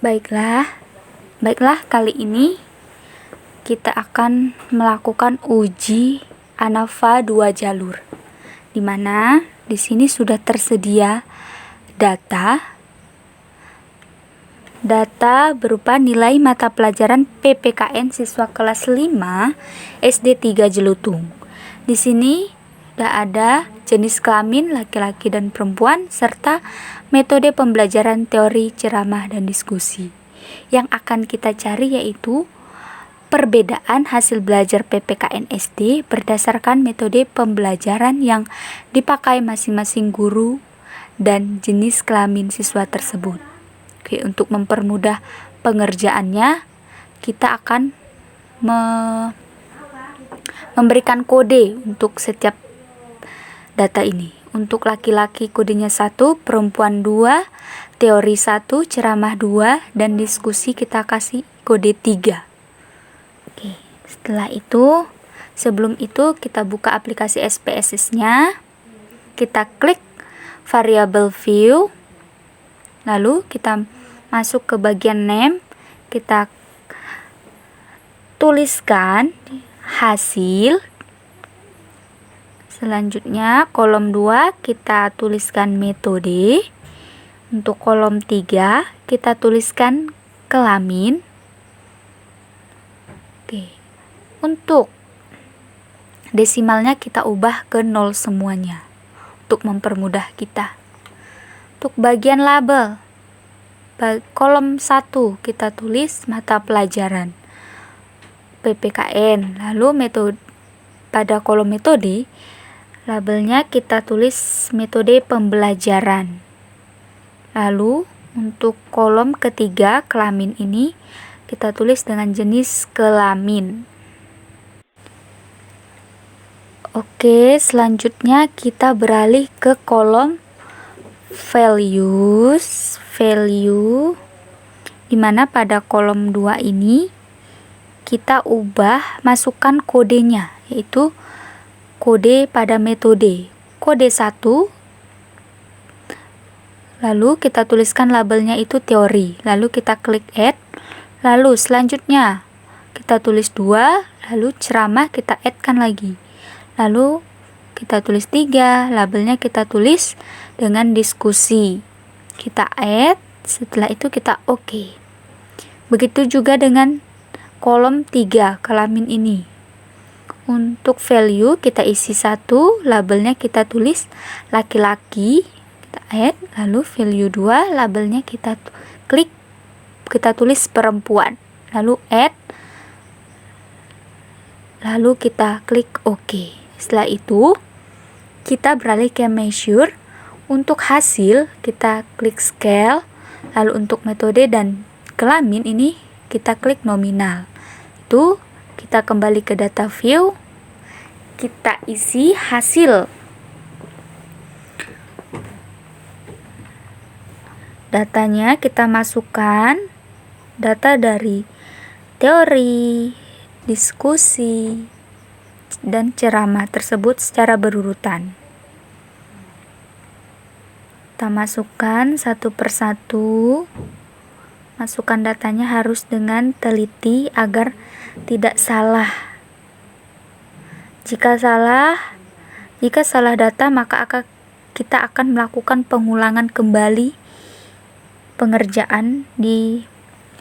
Baiklah, kali ini kita akan melakukan uji ANAFA 2 jalur, di mana di sini sudah tersedia data berupa nilai mata pelajaran PPKN siswa kelas 5 SD 3 Jelutung. Di sini sudah ada jenis kelamin laki-laki dan perempuan serta metode pembelajaran teori, ceramah, dan diskusi. Yang akan kita cari yaitu perbedaan hasil belajar PPKN SD berdasarkan metode pembelajaran yang dipakai masing-masing guru dan jenis kelamin siswa tersebut. Oke, untuk mempermudah pengerjaannya, kita akan memberikan kode untuk setiap data ini. Untuk laki-laki kodenya 1, perempuan 2, teori 1, ceramah 2, dan diskusi kita kasih kode 3. Oke, setelah itu, sebelum itu kita buka aplikasi SPSS-nya. Kita klik variable view. Lalu kita masuk ke bagian name. Kita tuliskan hasil. Selanjutnya kolom 2 kita tuliskan metode. Untuk kolom 3 kita tuliskan kelamin. Oke. Untuk desimalnya kita ubah ke 0 semuanya untuk mempermudah kita. Untuk bagian label, kolom 1 kita tulis mata pelajaran PPKN. Lalu metode, pada kolom metode labelnya kita tulis metode pembelajaran. Lalu untuk kolom ketiga kelamin ini kita tulis dengan jenis kelamin. Oke, selanjutnya kita beralih ke kolom value, di mana pada kolom 2 ini kita ubah masukkan kodenya, yaitu kode pada metode. Kode 1, lalu kita tuliskan labelnya itu teori, lalu kita klik add. Lalu selanjutnya kita tulis 2, lalu ceramah kita add-kan lagi. Lalu kita tulis 3, labelnya kita tulis dengan diskusi. Kita add, setelah itu kita oke. Begitu juga dengan kolom 3 kelamin ini. Untuk value kita isi 1, labelnya kita tulis laki-laki, kita add. Lalu value 2, labelnya kita klik, kita tulis perempuan, lalu add, lalu kita klik OK. Setelah itu kita beralih ke measure. Untuk hasil kita klik scale, lalu untuk metode dan kelamin ini kita klik nominal. Itu kita kembali ke data view, kita isi hasil datanya, kita masukkan data dari teori, diskusi, dan ceramah tersebut secara berurutan. Kita masukkan satu persatu. Masukkan datanya harus dengan teliti agar tidak salah. Jika salah data, maka kita akan melakukan pengulangan kembali pengerjaan di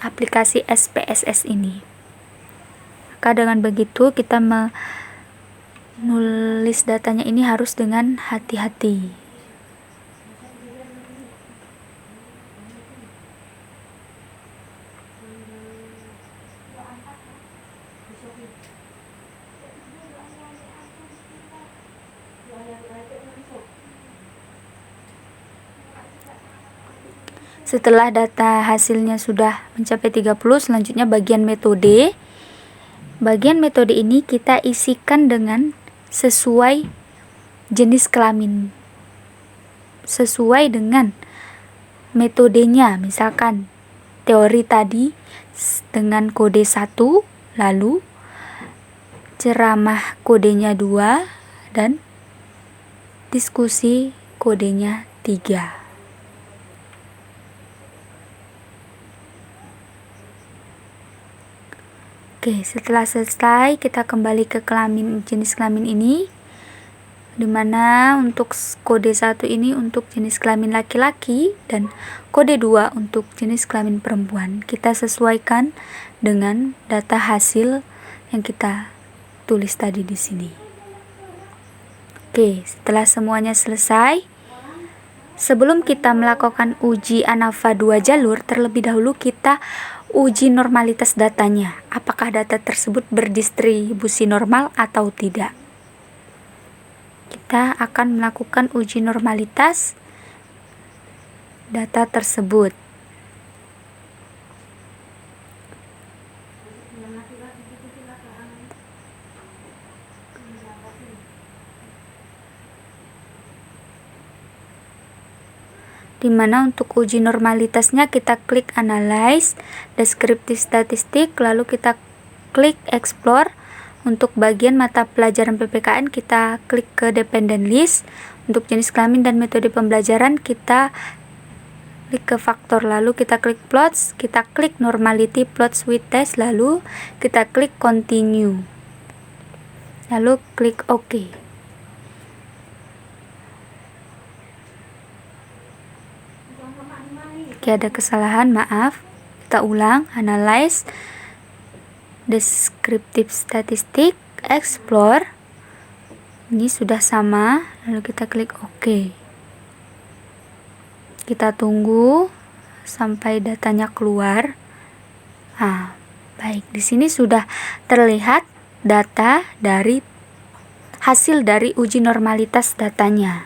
aplikasi SPSS ini. Maka dengan begitu kita menulis datanya ini harus dengan hati-hati. Setelah data hasilnya sudah mencapai 30, selanjutnya bagian metode. Bagian metode ini kita isikan dengan sesuai jenis kelamin, sesuai dengan metodenya. Misalkan teori tadi dengan kode 1, lalu ceramah kodenya 2, dan diskusi kodenya 3. Oke, setelah selesai kita kembali ke jenis kelamin ini, dimana untuk kode 1 ini untuk jenis kelamin laki-laki dan kode 2 untuk jenis kelamin perempuan. Kita sesuaikan dengan data hasil yang kita tulis tadi di sini. Oke, setelah semuanya selesai, sebelum kita melakukan uji ANAVA 2 jalur, terlebih dahulu kita uji normalitas datanya. Apakah data tersebut berdistribusi normal atau tidak? Kita akan melakukan uji normalitas data tersebut. Dimana untuk uji normalitasnya kita klik Analyze, Descriptive Statistik, lalu kita klik Explore. Untuk bagian mata pelajaran PPKN kita klik ke Dependent List. Untuk jenis kelamin dan metode pembelajaran kita klik ke faktor, lalu kita klik Plots, kita klik Normality Plots with Test, lalu kita klik Continue, lalu klik OK. Oke, ada kesalahan, maaf. Kita ulang, Analyze, Descriptive Statistik, Explore. Ini sudah sama, lalu kita klik OK. Kita tunggu sampai datanya keluar. Baik, di sini sudah terlihat data dari hasil dari uji normalitas datanya.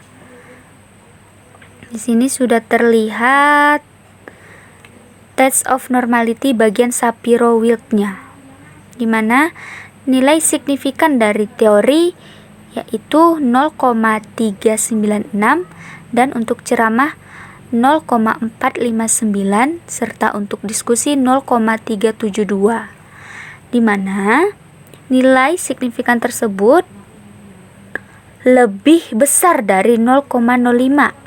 Di sini sudah terlihat Test of Normality bagian Shapiro-Wilk-nya, di mana nilai signifikan dari teori yaitu 0,396 dan untuk ceramah 0,459 serta untuk diskusi 0,372, di mana nilai signifikan tersebut lebih besar dari 0,05,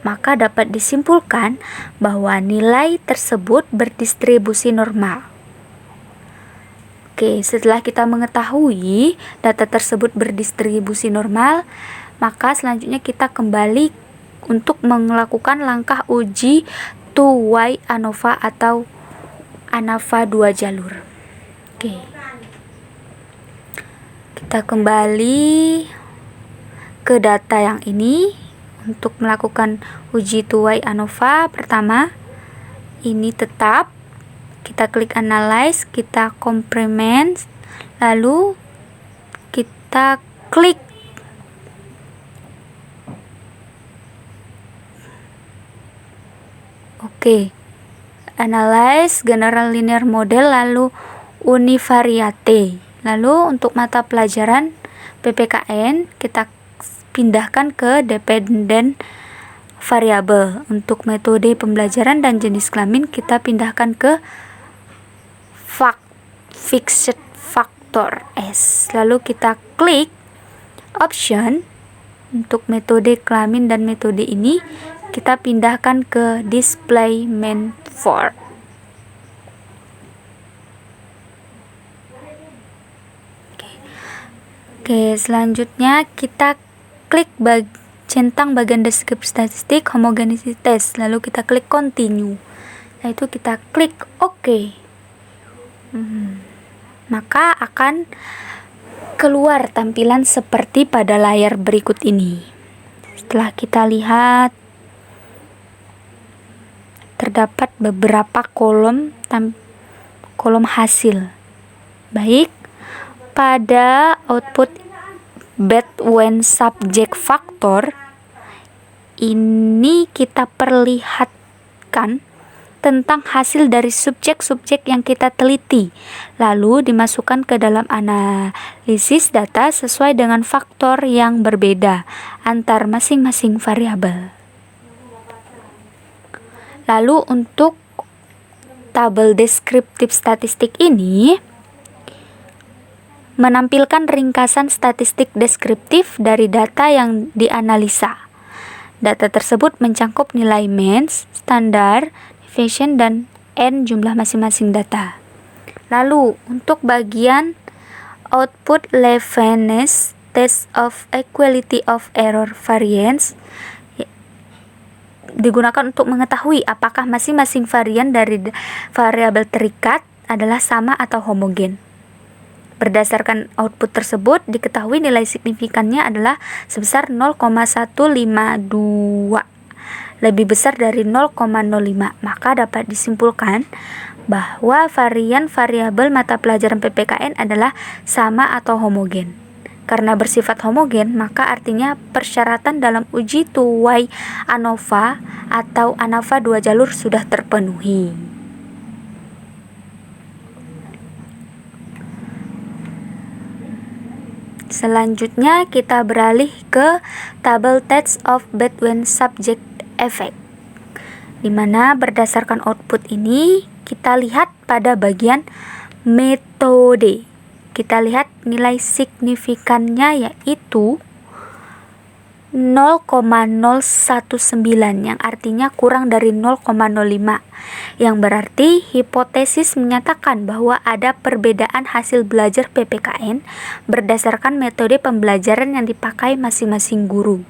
maka dapat disimpulkan bahwa nilai tersebut berdistribusi normal. Oke, setelah kita mengetahui data tersebut berdistribusi normal, maka selanjutnya kita kembali untuk melakukan langkah uji 2Y ANOVA atau ANAVA 2 jalur. Oke. Kita kembali ke data yang ini untuk melakukan uji 2Y ANOVA. Pertama, ini tetap. Kita klik Analyze, kita Complement, lalu kita klik OK. Analyze General Linear Model, lalu Univariate. Lalu untuk mata pelajaran PPKN kita pindahkan ke Dependent Variable. Untuk metode pembelajaran dan jenis kelamin kita pindahkan ke Fixed Factor S. Lalu kita klik Option. Untuk metode kelamin dan metode ini kita pindahkan ke Display Main For. Oke, selanjutnya kita klik centang bagian deskripsi statistik homogeneity test, lalu kita klik Continue. Nah, itu kita klik OK. Maka akan keluar tampilan seperti pada layar berikut ini. Setelah kita lihat, terdapat beberapa kolom hasil. Baik, pada output bad when subject factor ini kita perlihatkan tentang hasil dari subjek-subjek yang kita teliti, lalu dimasukkan ke dalam analisis data sesuai dengan faktor yang berbeda antar masing-masing variabel. Lalu untuk tabel deskriptif statistik ini menampilkan ringkasan statistik deskriptif dari data yang dianalisa. Data tersebut mencakup nilai mean, standar, deviation, dan n jumlah masing-masing data. Lalu untuk bagian Output Levenes test of equality of error variance digunakan untuk mengetahui apakah masing-masing varian dari variabel terikat adalah sama atau homogen. Berdasarkan output tersebut, diketahui nilai signifikannya adalah sebesar 0,152, lebih besar dari 0,05. Maka dapat disimpulkan bahwa varian variabel mata pelajaran PPKN adalah sama atau homogen. Karena bersifat homogen, maka artinya persyaratan dalam uji two-way ANOVA atau ANOVA 2 jalur sudah terpenuhi. Selanjutnya kita beralih ke tabel test of Bethlen subject effect, di mana berdasarkan output ini kita lihat pada bagian metode. Kita lihat nilai signifikannya yaitu 0,019, yang artinya kurang dari 0,05, yang berarti hipotesis menyatakan bahwa ada perbedaan hasil belajar PPKN berdasarkan metode pembelajaran yang dipakai masing-masing guru,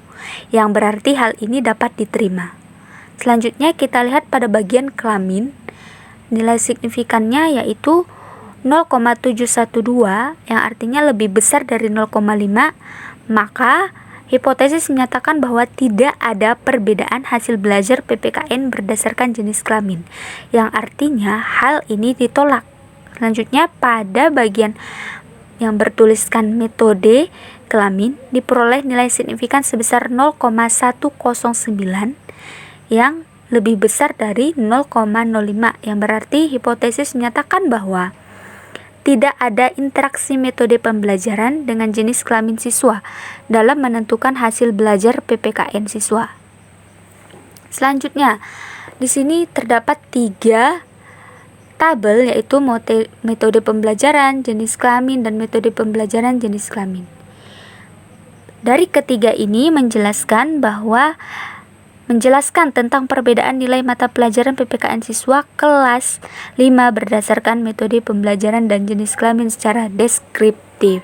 yang berarti hal ini dapat diterima. Selanjutnya kita lihat pada bagian kelamin, nilai signifikannya yaitu 0,712, yang artinya lebih besar dari 0,5, maka hipotesis menyatakan bahwa tidak ada perbedaan hasil belajar PPKN berdasarkan jenis kelamin, yang artinya hal ini ditolak. Selanjutnya pada bagian yang bertuliskan metode kelamin diperoleh nilai signifikan sebesar 0,109, yang lebih besar dari 0,05, yang berarti hipotesis menyatakan bahwa tidak ada interaksi metode pembelajaran dengan jenis kelamin siswa dalam menentukan hasil belajar PPKN siswa. Selanjutnya, di sini terdapat 3 tabel, yaitu metode pembelajaran, jenis kelamin, dan metode pembelajaran jenis kelamin. Dari ketiga ini menjelaskan tentang perbedaan nilai mata pelajaran PPKN siswa kelas 5 berdasarkan metode pembelajaran dan jenis kelamin secara deskriptif.